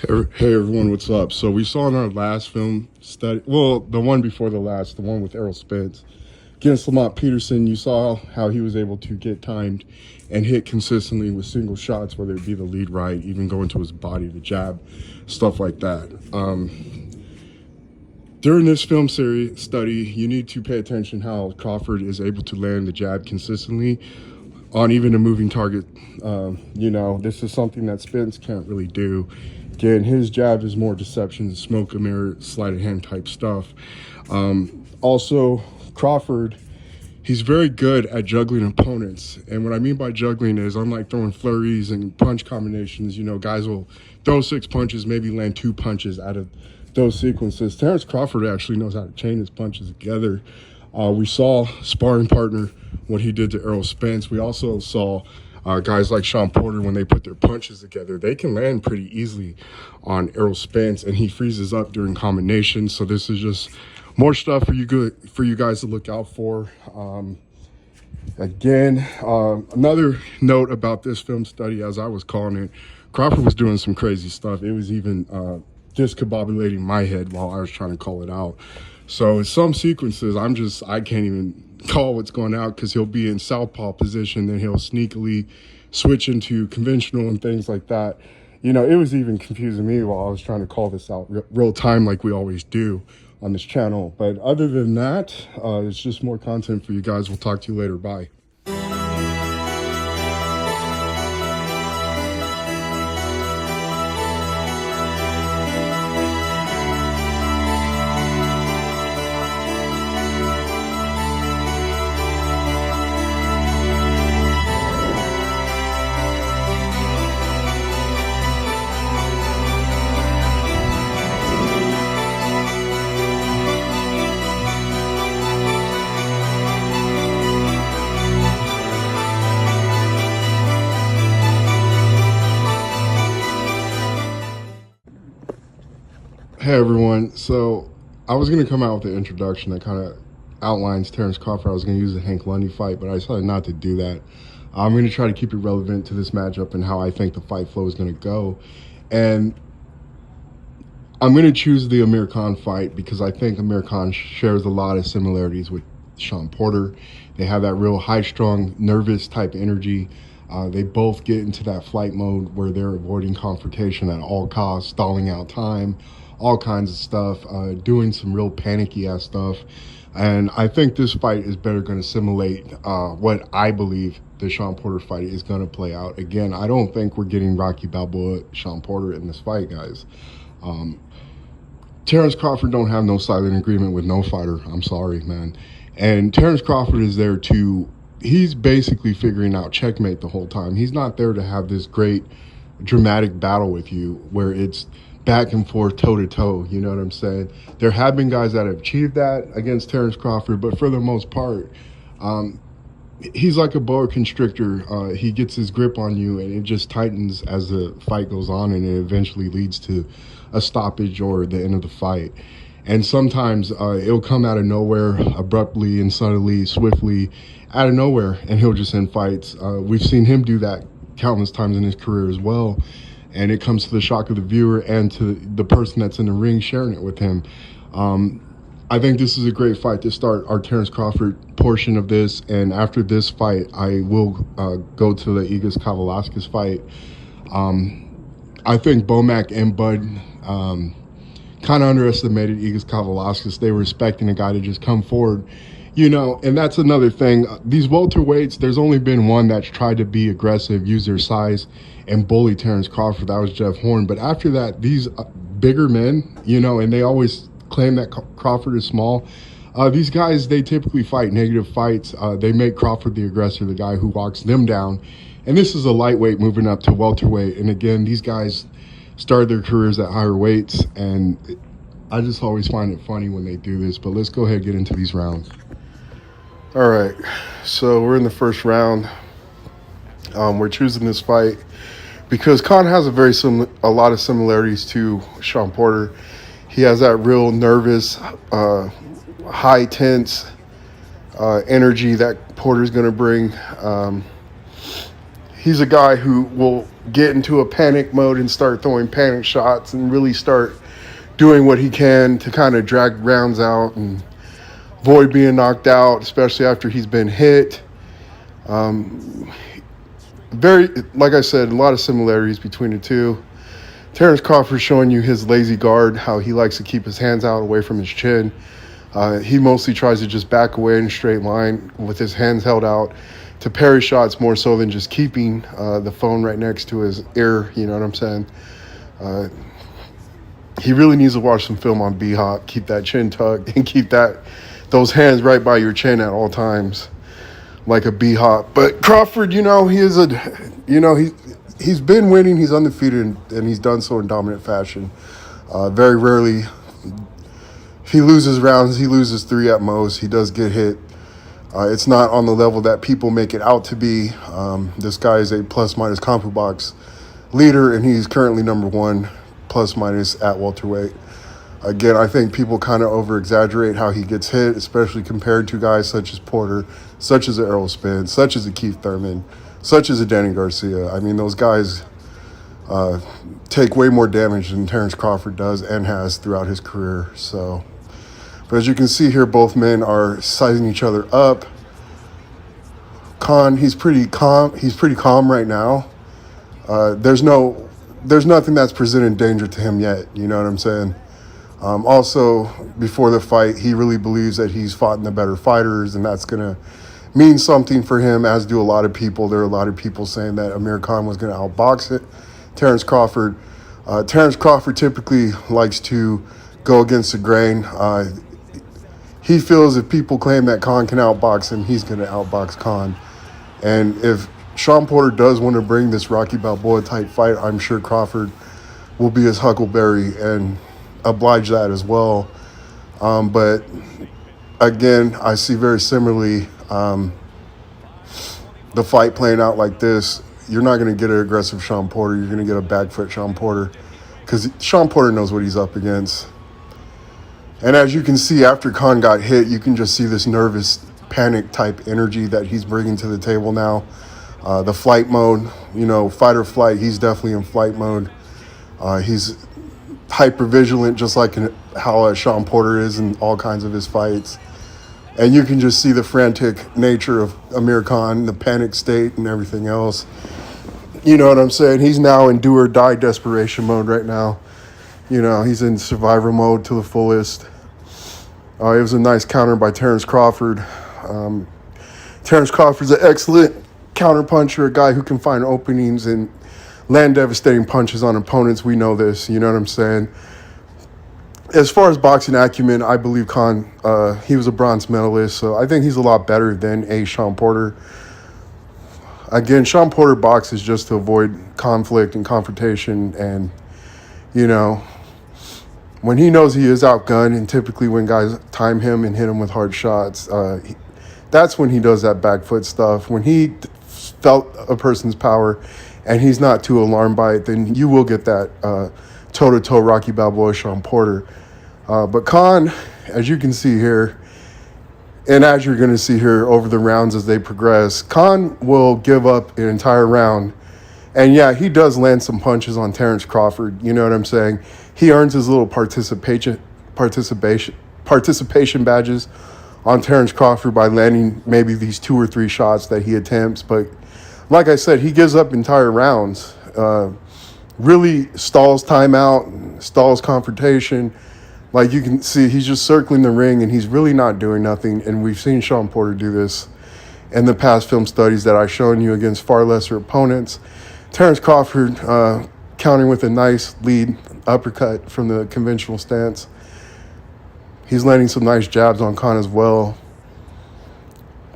Hey everyone, what's up? So we saw in our last film study, well, the one before the last, the one with Spence against Lamont Peterson, you saw how he was able to get timed and hit consistently with single shots, whether it be the lead right, even go into his body, the jab, stuff like that. During this film series study, you need to pay attention how Crawford is able to land the jab consistently on even a moving target. This is something that Spence can't really do. Again, his jab is more deception, smoke and mirror, sleight of hand type stuff. Also, Crawford, he's very good at juggling opponents. And what I mean by juggling is, unlike throwing flurries and punch combinations, guys will throw 6 punches, maybe land 2 punches out of those sequences. Terrence Crawford actually knows how to chain his punches together. We saw sparring partner, what he did to Errol Spence. We also saw guys like Sean Porter, when they put their punches together, they can land pretty easily on Errol Spence, and he freezes up during combinations. So this is just more stuff for you guys to look out for. Another note about this film study, as I was calling it, Crawford was doing some crazy stuff. It was even discombobulating my head while I was trying to call it out. So in some sequences, I can't even call what's going out, because he'll be in southpaw position, then he'll sneakily switch into conventional and things like that. It was even confusing me while I was trying to call this out real time, like we always do on this channel. But other than that, it's just more content for you guys. We'll talk to you later. Bye. Hey everyone, so I was going to come out with an introduction that kind of outlines Terrence Crawford. I was going to use the Hank Lundy fight, but I decided not to do that. I'm going to try to keep it relevant to this matchup and how I think the fight flow is going to go. And I'm going to choose the Amir Khan fight because I think Amir Khan shares a lot of similarities with Sean Porter. They have that real high-strung, nervous type energy. They both get into that flight mode where they're avoiding confrontation at all costs, stalling out time, all kinds of stuff, doing some real panicky-ass stuff. And I think this fight is better going to simulate what I believe the Sean Porter fight is going to play out. Again, I don't think we're getting Rocky Balboa, Sean Porter in this fight, guys. Terrence Crawford don't have no silent agreement with no fighter. I'm sorry, man. And Terrence Crawford is there to, he's basically figuring out checkmate the whole time. He's not there to have this great dramatic battle with you where it's back and forth, toe-to-toe, you know what I'm saying? There have been guys that have achieved that against Terrence Crawford, but for the most part, he's like a boa constrictor. He gets his grip on you, and it just tightens as the fight goes on, and it eventually leads to a stoppage or the end of the fight. And sometimes it'll come out of nowhere, abruptly and suddenly, swiftly, out of nowhere, and he'll just end fights. We've seen him do that countless times in his career as well. And it comes to the shock of the viewer and to the person that's in the ring sharing it with him. I think this is a great fight to start our Terrence Crawford portion of this. And after this fight, I will go to the Igor Kavalauskas fight. I think Bomac and Bud kind of underestimated Igor Kavalauskas. They were expecting a guy to just come forward. And that's another thing. These welterweights, there's only been one that's tried to be aggressive, use their size, and bully Terrence Crawford. That was Jeff Horn. But after that, these bigger men, and they always claim that Crawford is small. These guys, they typically fight negative fights. They make Crawford the aggressor, the guy who walks them down. And this is a lightweight moving up to welterweight. And again, these guys started their careers at higher weights. And I just always find it funny when they do this. But let's go ahead and get into these rounds. All right, so we're in the first round. We're choosing this fight because Khan has a lot of similarities to Sean Porter. He has that real nervous, high tense energy that Porter's going to bring. he's a guy who will get into a panic mode and start throwing panic shots and really start doing what he can to kind of drag rounds out and avoid being knocked out, especially after he's been hit. Very, like I said, a lot of similarities between the two. Terrence Crawford showing you his lazy guard, how he likes to keep his hands out away from his chin. He mostly tries to just back away in a straight line with his hands held out to parry shots more so than just keeping the phone right next to his ear, you know what I'm saying? He really needs to watch some film on B-Hop, keep that chin tucked, and keep those hands right by your chin at all times, like a B-Hop. But Crawford, he is he's been winning, he's undefeated, and he's done so in dominant fashion. Very rarely, if he loses rounds, he loses 3 at most. He does get hit. It's not on the level that people make it out to be. This guy is a plus-minus CompuBox leader, and he's currently number 1 plus-minus at welterweight. Again, I think people kind of over-exaggerate how he gets hit, especially compared to guys such as Porter, such as Errol Spence, such as a Keith Thurman, such as a Danny Garcia. I mean, those guys take way more damage than Terrence Crawford does and has throughout his career. So, but as you can see here, both men are sizing each other up. Khan, he's pretty calm. He's pretty calm right now. There's nothing that's presented danger to him yet. You know what I'm saying? Also, before the fight, he really believes that he's fought in the better fighters, and that's going to mean something for him, as do a lot of people. There are a lot of people saying that Amir Khan was going to outbox it. Terrence Crawford typically likes to go against the grain. He feels if people claim that Khan can outbox him, he's going to outbox Khan. And if Sean Porter does want to bring this Rocky Balboa type fight, I'm sure Crawford will be his huckleberry and oblige that as well. But again, I see very similarly the fight playing out like this. You're not going to get an aggressive Sean Porter. You're going to get a back foot Sean Porter, because Sean Porter knows what he's up against. And as you can see, after Khan got hit, you can just see this nervous panic type energy that he's bringing to the table now. The flight mode, fight or flight, he's definitely in flight mode. He's hyper vigilant, just like how Sean Porter is in all kinds of his fights. And you can just see the frantic nature of Amir Khan, the panic state and everything else. You know what I'm saying? He's now in do or die desperation mode right now. He's in survivor mode to the fullest. It was a nice counter by Terrence Crawford. Terrence Crawford's an excellent counterpuncher, a guy who can find openings and land devastating punches on opponents. We know this, you know what I'm saying? As far as boxing acumen, I believe Khan, he was a bronze medalist, so I think he's a lot better than a Sean Porter. Again, Sean Porter boxes just to avoid conflict and confrontation, and, when he knows he is outgunned, and typically when guys time him and hit him with hard shots, that's when he does that back foot stuff. When he felt a person's power and he's not too alarmed by it, then you will get that toe-to-toe Rocky Balboa Sean Porter. But Khan, as you can see here, and as you're going to see here over the rounds as they progress, Khan will give up an entire round. And yeah, he does land some punches on Terrence Crawford. You know what I'm saying? He earns his little participation badges on Terrence Crawford by landing maybe these 2 or 3 shots that he attempts. But like I said, he gives up entire rounds. Really stalls timeout, stalls confrontation. Like you can see, he's just circling the ring and he's really not doing nothing. And we've seen Sean Porter do this in the past film studies that I've shown you against far lesser opponents. Terrence Crawford countering with a nice lead uppercut from the conventional stance. He's landing some nice jabs on Khan as well.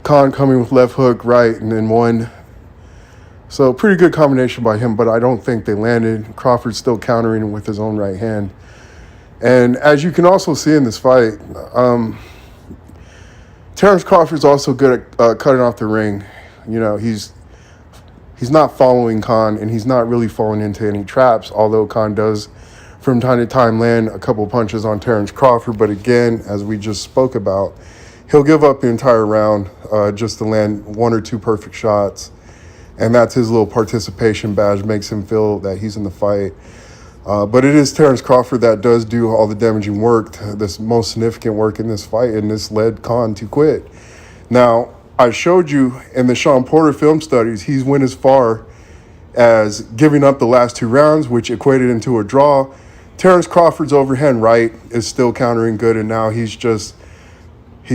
Khan coming with left hook, right, and then one. So pretty good combination by him, but I don't think they landed. Crawford still countering with his own right hand. And as you can also see in this fight, Terrence Crawford's also good at cutting off the ring. He's not following Khan, and he's not really falling into any traps, although Khan does from time to time land a couple punches on Terrence Crawford. But again, as we just spoke about, he'll give up the entire round just to land 1 or 2 perfect shots. And that's his little participation badge, makes him feel that he's in the fight. But it is Terrence Crawford that does do all the damaging work, this most significant work in this fight, and this led Khan to quit. Now, I showed you in the Sean Porter film studies, he's went as far as giving up the last 2 rounds, which equated into a draw. Terrence Crawford's overhand right is still countering good, and now he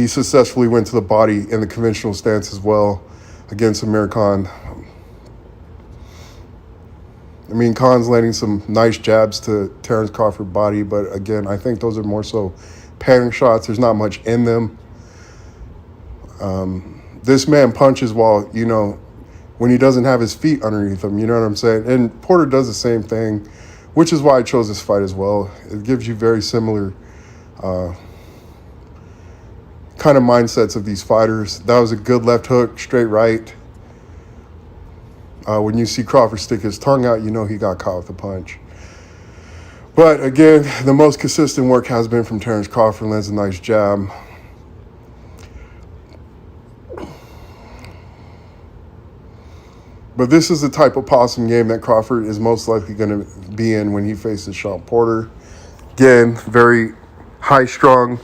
successfully went to the body in the conventional stance as well against Amir Khan. I mean, Khan's landing some nice jabs to Terrence Crawford's body, but again, I think those are more so pattern shots. There's not much in them. This man punches while, when he doesn't have his feet underneath him, you know what I'm saying? And Porter does the same thing, which is why I chose this fight as well. It gives you very similar kind of mindsets of these fighters. That was a good left hook, straight right. When you see Crawford stick his tongue out, you know he got caught with a punch. But again, the most consistent work has been from Terrence Crawford. Lands a nice jab. But this is the type of possum game that Crawford is most likely going to be in when he faces Sean Porter. Again, very high-strung,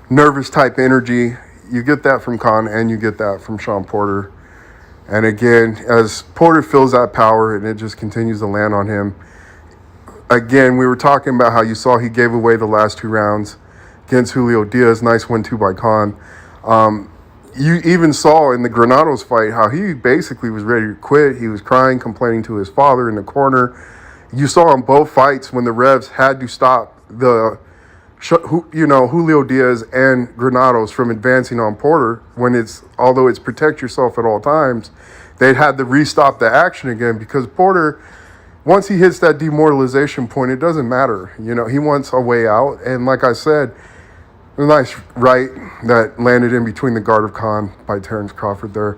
nervous type energy. You get that from Khan and you get that from Sean Porter. And again, as Porter feels that power and it just continues to land on him. Again, we were talking about how you saw he gave away the last 2 rounds against Julio Diaz. Nice 1-2 by Khan. You even saw in the Granados fight how he basically was ready to quit. He was crying, complaining to his father in the corner. You saw in both fights when the refs had to stop Julio Diaz and Granados from advancing on Porter, although it's protect yourself at all times, they'd had to restop the action again because Porter, once he hits that demoralization point, it doesn't matter. He wants a way out. And like I said, a nice right that landed in between the guard of Khan by Terrence Crawford there.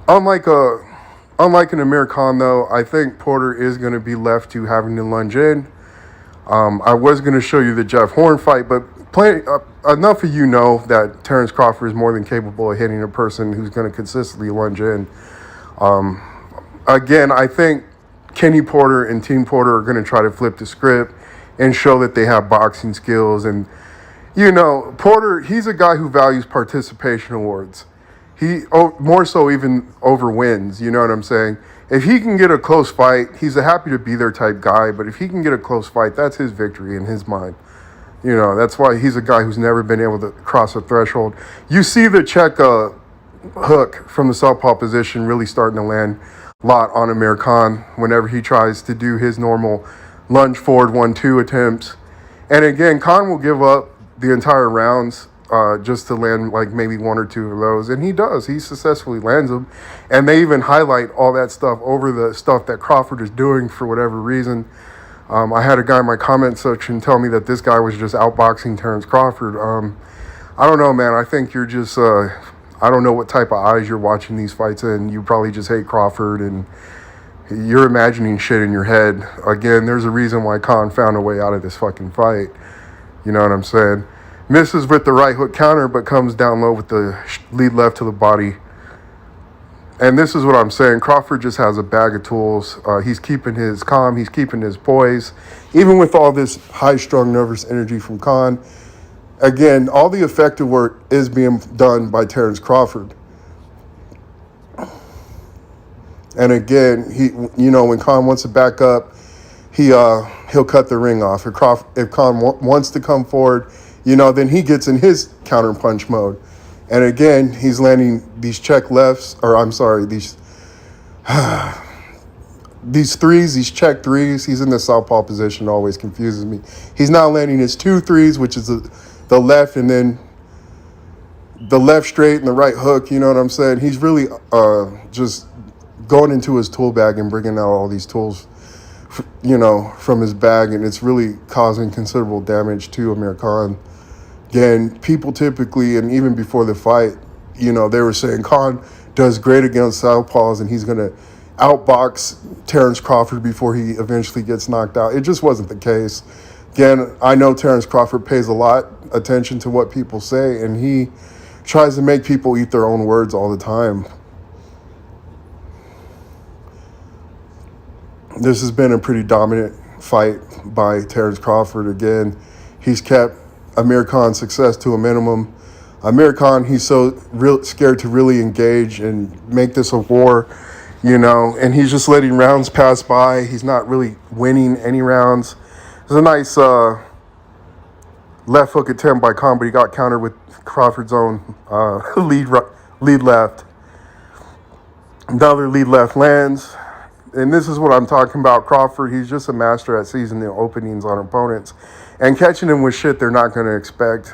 Unlike an Amir Khan, though, I think Porter is going to be left to having to lunge in. I was going to show you the Jeff Horn fight, but enough of you know that Terrence Crawford is more than capable of hitting a person who's going to consistently lunge in. Again, I think Kenny Porter and Team Porter are going to try to flip the script and show that they have boxing skills. And, Porter, he's a guy who values participation awards. He more so even over wins, you know what I'm saying? If he can get a close fight, he's a happy to be there type guy, but if he can get a close fight, that's his victory in his mind. That's why he's a guy who's never been able to cross a threshold. You see the check hook from the southpaw position really starting to land a lot on Amir Khan whenever he tries to do his normal lunge forward 1-2 attempts. And again, Khan will give up the entire rounds just to land like maybe 1 or 2 of those. And he does. He successfully lands them. And they even highlight all that stuff over the stuff that Crawford is doing for whatever reason. I had a guy in my comment section tell me that this guy was just outboxing Terrence Crawford. I don't know, man. I think you're just, I don't know what type of eyes you're watching these fights in. You probably just hate Crawford and you're imagining shit in your head. Again, there's a reason why Khan found a way out of this fucking fight. You know what I'm saying? Misses with the right hook counter, but comes down low with the lead left to the body. And this is what I'm saying. Crawford just has a bag of tools. He's keeping his calm. He's keeping his poise. Even with all this high-strung nervous energy from Khan, again, all the effective work is being done by Terrence Crawford. And again, when Khan wants to back up, he'll cut the ring off. If Khan wants to come forward, then he gets in his counter punch mode. And again, he's landing these check lefts, these threes, these check threes. He's in the southpaw position, always confuses me. He's now landing his 2 threes, which is the left and then the left straight and the right hook. You know what I'm saying? He's really just going into his tool bag and bringing out all these tools, from his bag, and it's really causing considerable damage to Amir Khan. Again, people typically, and even before the fight, they were saying Khan does great against southpaws and he's going to outbox Terrence Crawford before he eventually gets knocked out. It just wasn't the case. Again, I know Terrence Crawford pays a lot attention to what people say, and he tries to make people eat their own words all the time. This has been a pretty dominant fight by Terrence Crawford. Again, he's kept Amir Khan's success to a minimum. Amir Khan, he's so scared to really engage and make this a war, and he's just letting rounds pass by. He's not really winning any rounds. There's a nice left hook attempt by Khan, but he got countered with Crawford's own lead left. Another lead left lands. And this is what I'm talking about. Crawford, he's just a master at seizing the openings on opponents and catching them with shit they're not going to expect.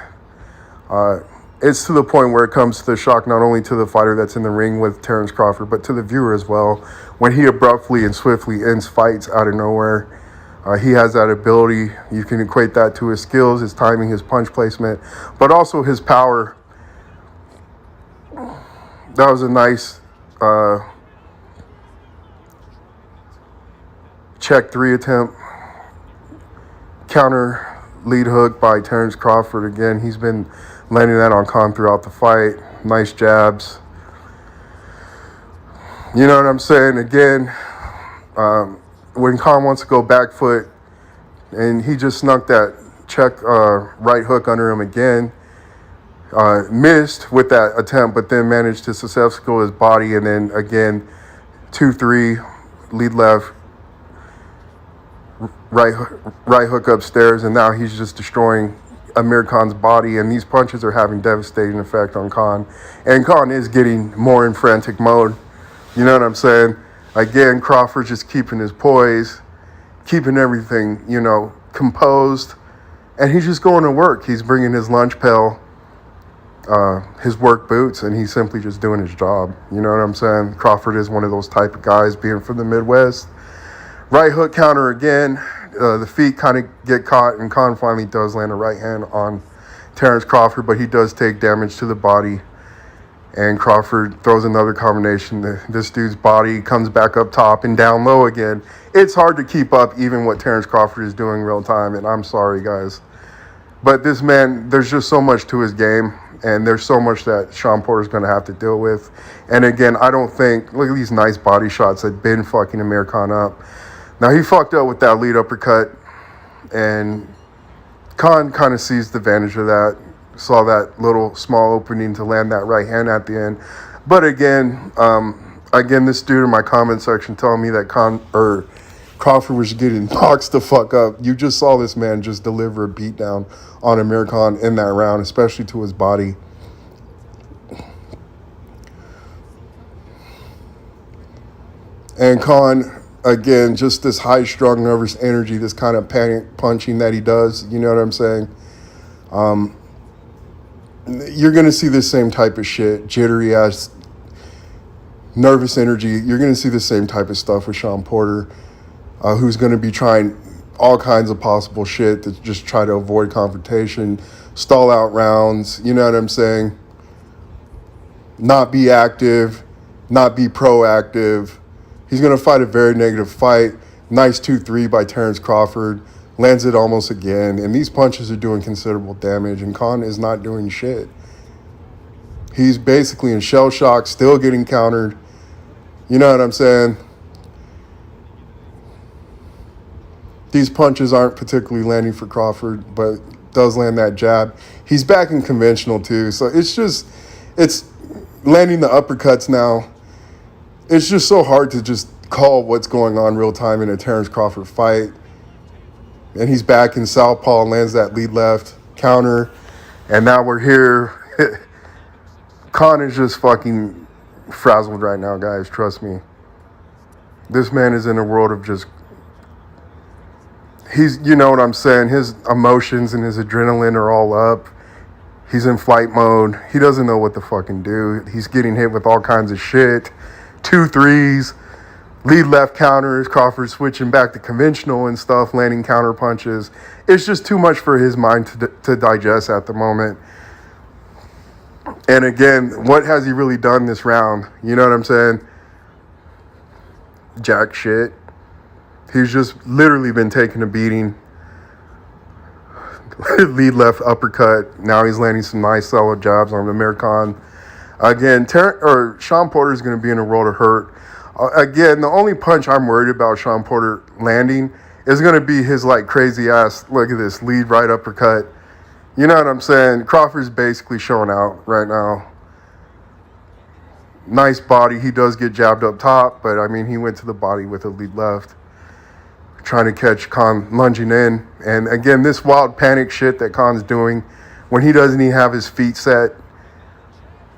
It's to the point where it comes to the shock not only to the fighter that's in the ring with Terrence Crawford, but to the viewer as well. When he abruptly and swiftly ends fights out of nowhere, he has that ability. You can equate that to his skills, his timing, his punch placement, but also his power. That was a nice check 3 attempt. Counter lead hook by Terrence Crawford. Again, he's been landing that on Khan throughout the fight. Nice jabs. You know what I'm saying? Again, when Khan wants to go back foot, and he just snuck that check right hook under him again. Missed with that attempt, but then managed to successfully go his body, and then again, 2-3, lead left, right hook upstairs, and now he's just destroying Amir Khan's body, and these punches are having devastating effect on Khan. And Khan is getting more in frantic mode. You know what I'm saying? Again, Crawford's just keeping his poise, keeping everything, composed, and he's just going to work. He's bringing his lunch pail, his work boots, and he's simply just doing his job. You know what I'm saying? Crawford is one of those type of guys, being from the Midwest. Right hook counter again. The feet kind of get caught, and Khan finally does land a right hand on Terrence Crawford, but he does take damage to the body. And Crawford throws another combination. This dude's body comes back up top and down low again. It's hard to keep up even what Terrence Crawford is doing real time, and I'm sorry, guys. But this man, there's just so much to his game, and there's so much that Sean Porter's going to have to deal with. And again, I don't think, look at these nice body shots that been fucking Amir Khan up. Now, he fucked up with that lead uppercut, and Khan kind of seized advantage of that, saw that little small opening to land that right hand at the end. But again, this dude in my comment section telling me that Crawford was getting boxed the fuck up. You just saw this man just deliver a beatdown on Amir Khan in that round, especially to his body. And Khan, again, just this high-strung, nervous energy, this kind of panic punching that he does, you know what I'm saying? You're going to see the same type of shit, jittery-ass, nervous energy. You're going to see the same type of stuff with Sean Porter, who's going to be trying all kinds of possible shit to just try to avoid confrontation, stall out rounds, you know what I'm saying? Not be active, not be proactive. He's going to fight a very negative fight. Nice 2-3 by Terrence Crawford. Lands it almost again. And these punches are doing considerable damage. And Khan is not doing shit. He's basically in shell shock, still getting countered. You know what I'm saying? These punches aren't particularly landing for Crawford, but does land that jab. He's back in conventional too. So it's landing the uppercuts now. It's just so hard to just call what's going on real time in a Terrence Crawford fight. And he's back in southpaw, lands that lead left counter. And now we're here. Khan is just fucking frazzled right now, guys. Trust me. This man is in a world of just... you know what I'm saying? His emotions and his adrenaline are all up. He's in flight mode. He doesn't know what to fucking do. He's getting hit with all kinds of shit. 2-3s, lead left counters, Crawford switching back to conventional and stuff, landing counter punches. It's just too much for his mind to digest at the moment. And again, what has he really done this round? You know what I'm saying? Jack shit. He's just literally been taking a beating. lead left uppercut. Now he's landing some nice solid jabs on Amir Khan. Again, Sean Porter is going to be in a world of hurt. Again, the only punch I'm worried about Sean Porter landing is going to be his like crazy ass, look at this, lead right uppercut. You know what I'm saying? Crawford's basically showing out right now. Nice body. He does get jabbed up top, but I mean, he went to the body with a lead left, trying to catch Khan lunging in. And again, this wild panic shit that Khan's doing when he doesn't even have his feet set.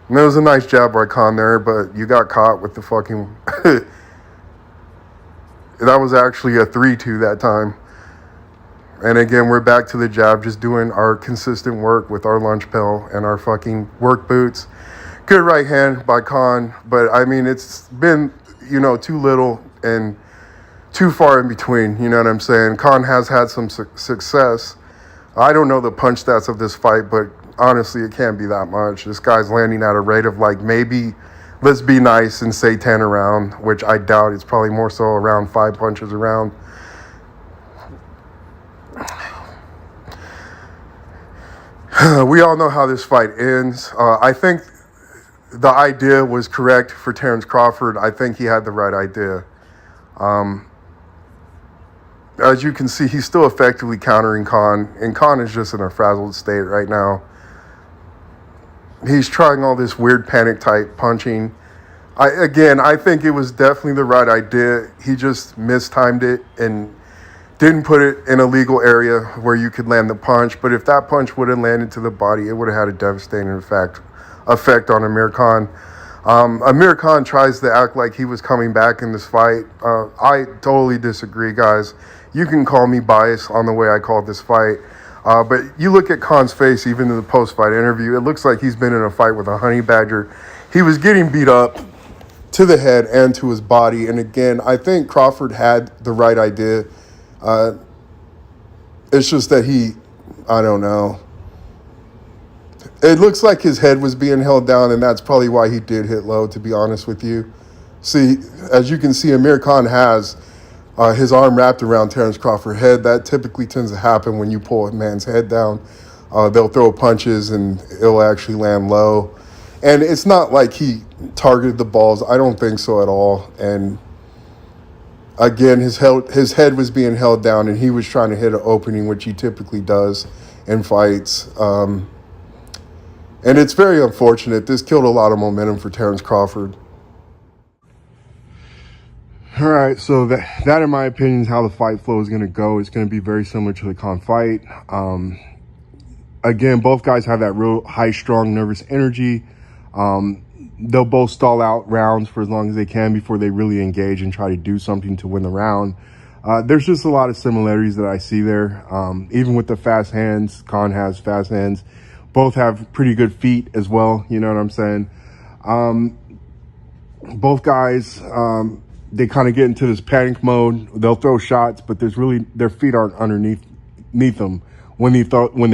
And there was a nice jab by Khan there, but you got caught with the fucking... That was actually a 3-2 that time. And again, we're back to the jab, just doing our consistent work with our lunge pill and our fucking work boots. Good right hand by Khan, but I mean, it's been, you know, too little and too far in between, you know what I'm saying? Khan has had some success. I don't know the punch stats of this fight, but honestly, it can't be that much. This guy's landing at a rate of like maybe, let's be nice and say 10 a round, which I doubt. It's probably more so around 5 punches a round. We all know how this fight ends. I think the idea was correct for Terence Crawford. I think he had the right idea. As you can see, he's still effectively countering Khan, and Khan is just in a frazzled state right now. He's trying all this weird panic type punching. I think it was definitely the right idea. He just mistimed it and didn't put it in a legal area where you could land the punch. But if that punch would have landed to the body, it would have had a devastating effect on Amir Khan. Amir Khan tries to act like he was coming back in this fight. I totally disagree, guys. You can call me biased on the way I called this fight. But you look at Khan's face, even in the post-fight interview, it looks like he's been in a fight with a honey badger. He was getting beat up to the head and to his body. And again, I think Crawford had the right idea. It's just that I don't know. It looks like his head was being held down, and that's probably why he did hit low, to be honest with you. See, as you can see, Amir Khan has his arm wrapped around Terence Crawford's head. That typically tends to happen when you pull a man's head down. They'll throw punches, and it'll actually land low. And it's not like he targeted the balls. I don't think so at all. And again, his head was being held down, and he was trying to hit an opening, which he typically does in fights. And it's very unfortunate. This killed a lot of momentum for Terence Crawford. All right, so that in my opinion is how the fight flow is going to go. It's going to be very similar to the Khan fight. Again, both guys have that real high, strong, nervous energy. They'll both stall out rounds for as long as they can before they really engage and try to do something to win the round. There's just a lot of similarities that I see there. Even with the fast hands, Khan has fast hands. Both have pretty good feet as well, you know what I'm saying? Both guys, they kind of get into this panic mode. They'll throw shots, but their feet aren't underneath them. When they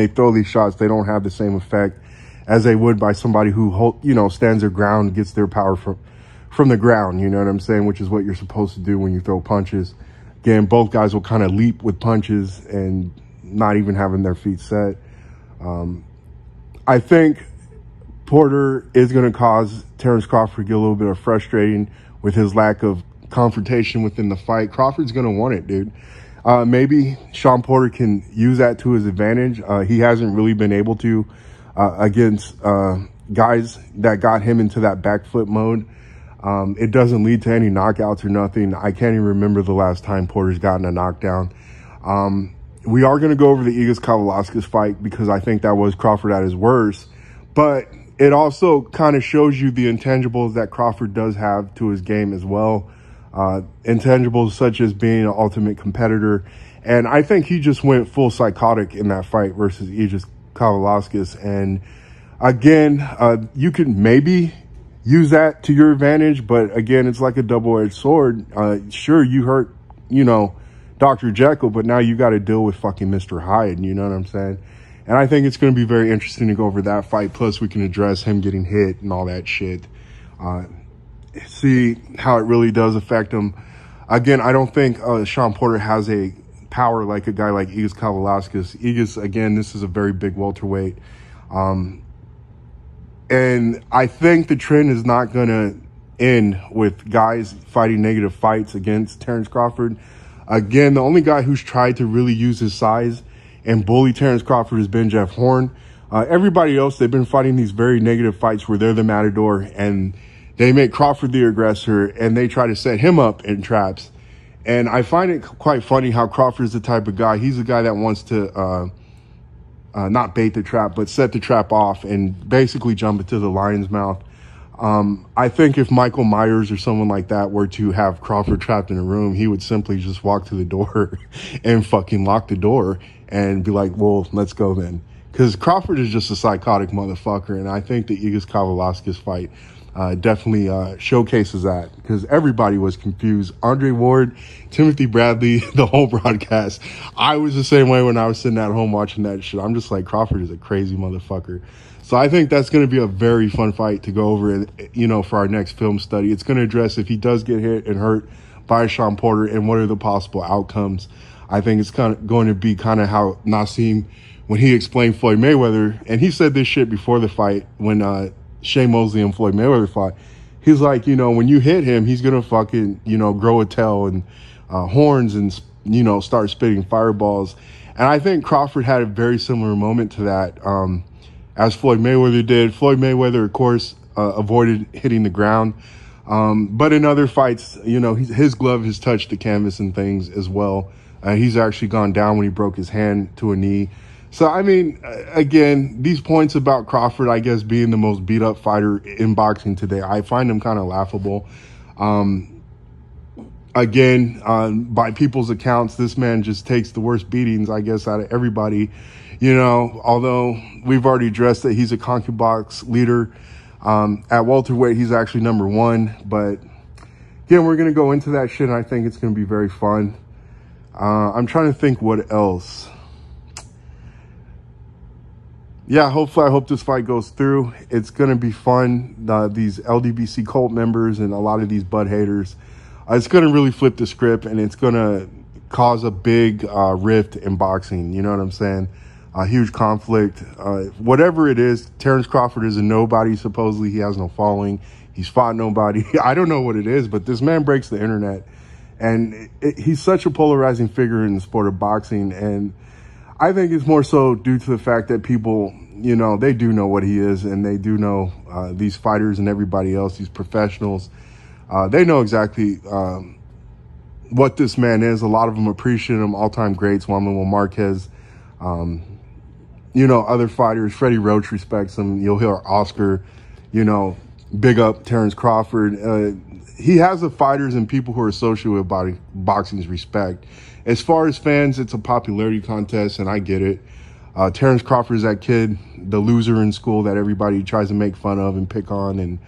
throw these shots, they don't have the same effect as they would by somebody who stands their ground, gets their power from the ground, you know what I'm saying, which is what you're supposed to do when you throw punches. Again, both guys will kind of leap with punches and not even having their feet set. I think Porter is going to cause Terence Crawford to get a little bit of frustrating with his lack of confrontation within the fight. Crawford's going to want it, dude. Maybe Sean Porter can use that to his advantage. He hasn't really been able to against guys that got him into that back flip mode. It doesn't lead to any knockouts or nothing. I can't even remember the last time Porter's gotten a knockdown. We are going to go over the Igor Kavaliauskas fight because I think that was Crawford at his worst. But it also kind of shows you the intangibles that Crawford does have to his game as well. Intangibles such as being an ultimate competitor. And I think he just went full psychotic in that fight versus Igor Kavaliauskas. And again, you can maybe use that to your advantage. But again, it's like a double-edged sword. Sure, you hurt, Dr. Jekyll, but now you got to deal with fucking Mr. Hyde, you know what I'm saying? And I think it's going to be very interesting to go over that fight. Plus, we can address him getting hit and all that shit. See how it really does affect him. Again, I don't think Sean Porter has a power like a guy like Igis Kavalauskas. Igis, again, this is a very big welterweight. And I think the trend is not going to end with guys fighting negative fights against Terrence Crawford. Again, the only guy who's tried to really use his size and bully Terrence Crawford has been Jeff Horn. Everybody else, they've been fighting these very negative fights where they're the matador and they make Crawford the aggressor and they try to set him up in traps. And I find it quite funny how Crawford is the type of guy. He's the guy that wants to not bait the trap, but set the trap off and basically jump into the lion's mouth. I think if Michael Myers or someone like that were to have Crawford trapped in a room, he would simply just walk to the door and fucking lock the door and be like, well, let's go then. Because Crawford is just a psychotic motherfucker, and I think the Igis Kavalauskas fight definitely showcases that, because everybody was confused. Andre Ward, Timothy Bradley, the whole broadcast. I was the same way when I was sitting at home watching that shit. I'm just like, Crawford is a crazy motherfucker. So I think that's going to be a very fun fight to go over, you know, for our next film study. It's going to address if he does get hit and hurt by Sean Porter and what are the possible outcomes. I think it's kind of going to be kind of how Nassim, when he explained Floyd Mayweather, and he said this shit before the fight when Shane Mosley and Floyd Mayweather fought. He's like, you know, when you hit him, he's going to fucking, you know, grow a tail and horns and, you know, start spitting fireballs. And I think Crawford had a very similar moment to that as Floyd Mayweather did. Floyd Mayweather, of course, avoided hitting the ground. But in other fights, you know, his glove has touched the canvas and things as well. He's actually gone down when he broke his hand to a knee. So, I mean, again, these points about Crawford, I guess, being the most beat-up fighter in boxing today, I find them kind of laughable. Again, by people's accounts, this man just takes the worst beatings, I guess, out of everybody. You know, although we've already addressed that he's a CONCACAF leader. At welterweight, he's actually number 1. But, again, we're going to go into that shit, and I think it's going to be very fun. I'm trying to think what else. Yeah, hopefully, I hope this fight goes through. It's going to be fun. These LDBC cult members and a lot of these Bud haters, it's going to really flip the script, and it's going to cause a big rift in boxing. You know what I'm saying? A huge conflict. Whatever it is, Terrence Crawford is a nobody. Supposedly, he has no following. He's fought nobody. I don't know what it is, but this man breaks the internet. And he's such a polarizing figure in the sport of boxing, and I think it's more so due to the fact that people, you know, they do know what he is, and they do know these fighters and everybody else, these professionals. They know exactly what this man is. A lot of them appreciate him, all-time greats, Juan Manuel Marquez. You know, other fighters, Freddie Roach respects him. You'll hear Oscar, you know, big up Terrence Crawford. He has the fighters and people who are associated with boxing's respect. As far as fans, it's a popularity contest, and I get it. Terrence Crawford is that kid, the loser in school that everybody tries to make fun of and pick on and,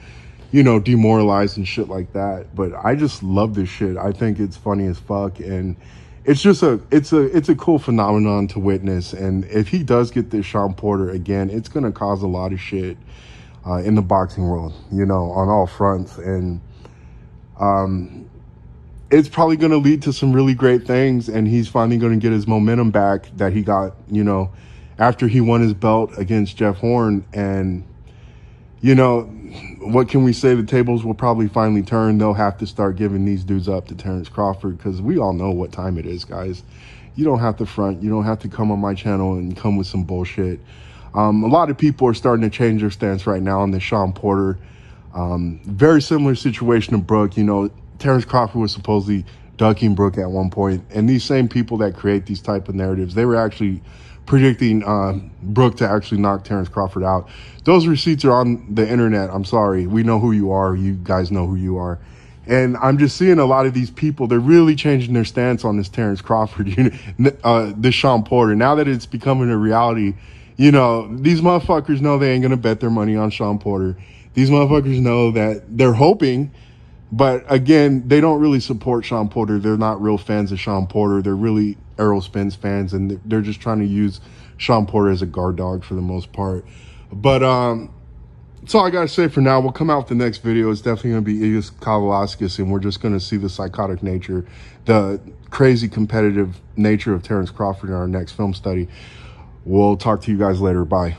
you know, demoralize and shit like that. But I just love this shit. I think it's funny as fuck, and it's just it's a cool phenomenon to witness. And if he does get this Sean Porter again, it's gonna cause a lot of shit in the boxing world, you know, on all fronts. And it's probably going to lead to some really great things, and he's finally going to get his momentum back that he got, you know, after he won his belt against Jeff Horn. And, you know, what can we say? The tables will probably finally turn. They'll have to start giving these dudes up to Terrence Crawford, because we all know what time it is, guys. You don't have to front. You don't have to come on my channel and come with some bullshit. A lot of people are starting to change their stance right now on the Sean Porter. Very similar situation to Brooke. You know, Terrence Crawford was supposedly ducking Brooke at one point, and these same people that create these type of narratives, they were actually predicting Brooke to actually knock Terrence Crawford out. Those receipts are on the internet. I'm sorry. We know who you are. You guys know who you are. And I'm just seeing a lot of these people, they're really changing their stance on this Terrence Crawford, this Sean Porter. Now that it's becoming a reality, you know, these motherfuckers know they ain't going to bet their money on Sean Porter. These motherfuckers know that they're hoping, but again, they don't really support Sean Porter. They're not real fans of Sean Porter. They're really Errol Spence fans, and they're just trying to use Sean Porter as a guard dog for the most part. But That's all I gotta say for now. We'll come out with the next video. It's definitely gonna be Ius Kavalauskas, and we're just gonna see the psychotic nature, the crazy competitive nature of Terrence Crawford in our next film study. We'll talk to you guys later. Bye.